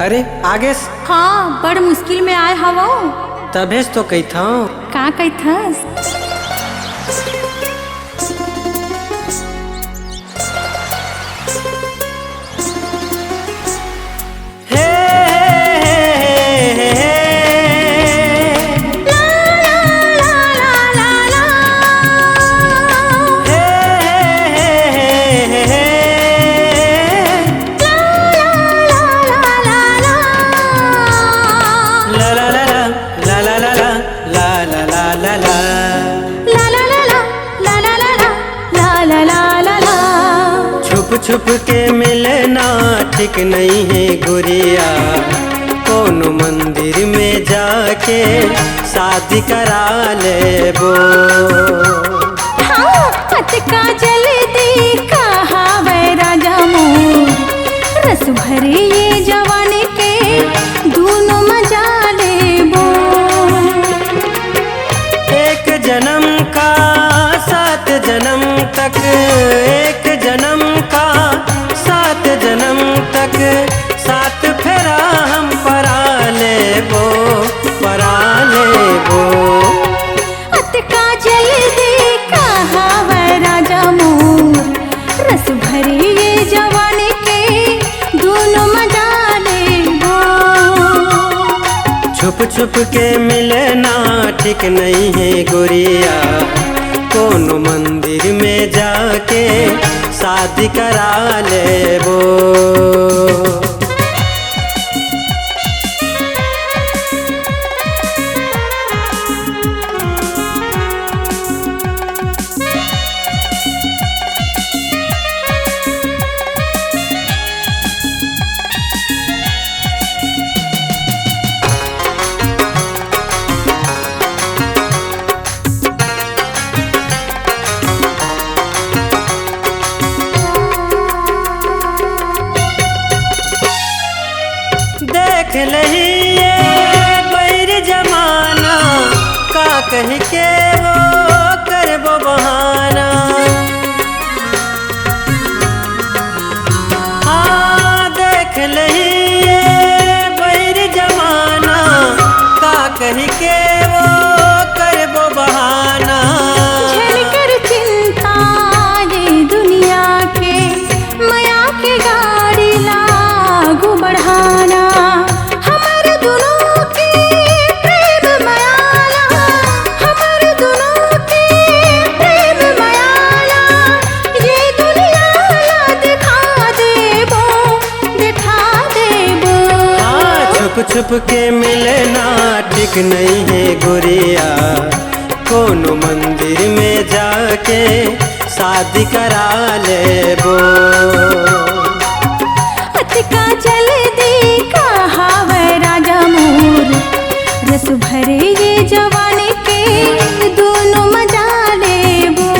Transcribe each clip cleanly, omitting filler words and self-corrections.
अरे आगे हाँ, बड़ मुश्किल में आए हवो। तभेस तो कही था का कहथस? छुप के मिलना ठीक नहीं है गुरिया, कोनो मंदिर में जाके शादी करा ले वो। हाँ, का जल्दी कहावे राजा मोर, रस भरे ये जवानी के दोनों मजा लेबो। एक जन्म का 7 जन्म तक, एक जन्म का 7 जन्म तक, 7 फेरा हम परा लेबो, परा लेबो। का जल्दी कहावे राजा मोर, रस भरी ये जवानी के दोनों मजा लेबो। छुप के मिलना ठीक नहीं है गुरिया, कोनो मंदिर में जाके शादी करा लेबो। देख लही ये बैर जमाना, का कह के वो करबो बहाना। हाँ देख लही ये बैर जमाना, का कह के वो करबो बहाना। झलकर चिंता ये दुनिया के, माया के गाड़ी लागू बढ़ाना। छुप के मिलना ठीक नहीं है गुरिया, कोनो मंदिर में जाके शादी करा लेबो। का जल्दी कहावे राजा मोर, रस भरे ये जवानी के दोनों मजा लेबो।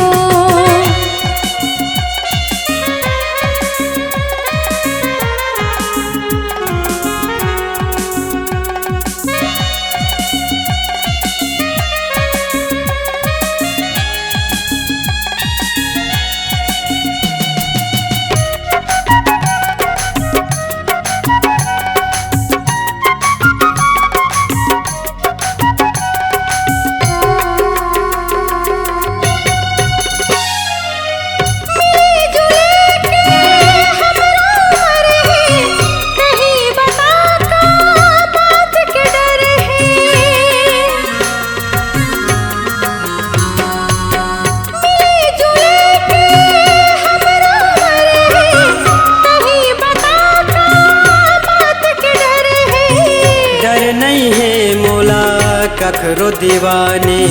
कखरो दीवानी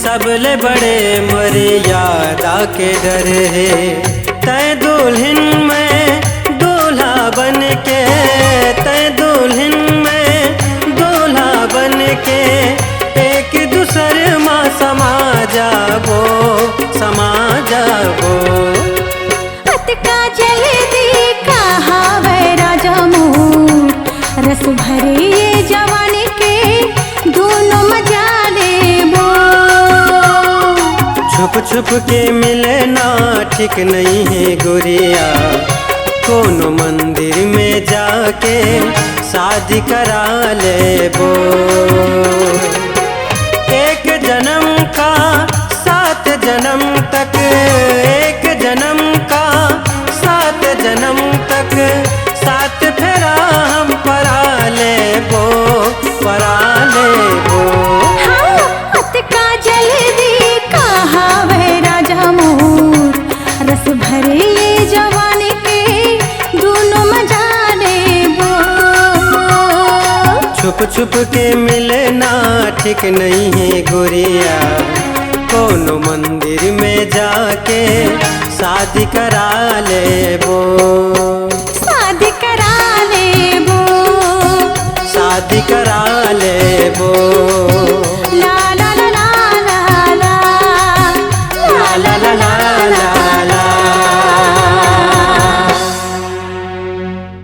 सबले बड़े मर्यादा के डर है। तय दुल्हन में दूल्हा बन के, तय दुल्हन में दूल्हा बन के, एक दूसर माँ समा जाबो, समा जाबो। का जल्दी कहावे राजा मोर, रस भरे ये जवानी के दोनों मजा लेबो। छुप के मिलना ठीक नहीं है गुरिया, कोनो मंदिर में जाके शादी करा लेबो। एक जन्म का 7 जन्म तक, एक जन्म का 7 जन्म तक साथ फेरा हम परा लेबो, परा लेबो। हाँ, अतका जल्दी कहावे राजा मोर, रस भरे ये जवानी के दोनों मजा लेबो। छुप छुप के मिलना ठीक नहीं है गोरिया, कोनो मंदिर में जाके शादी करा लेबो।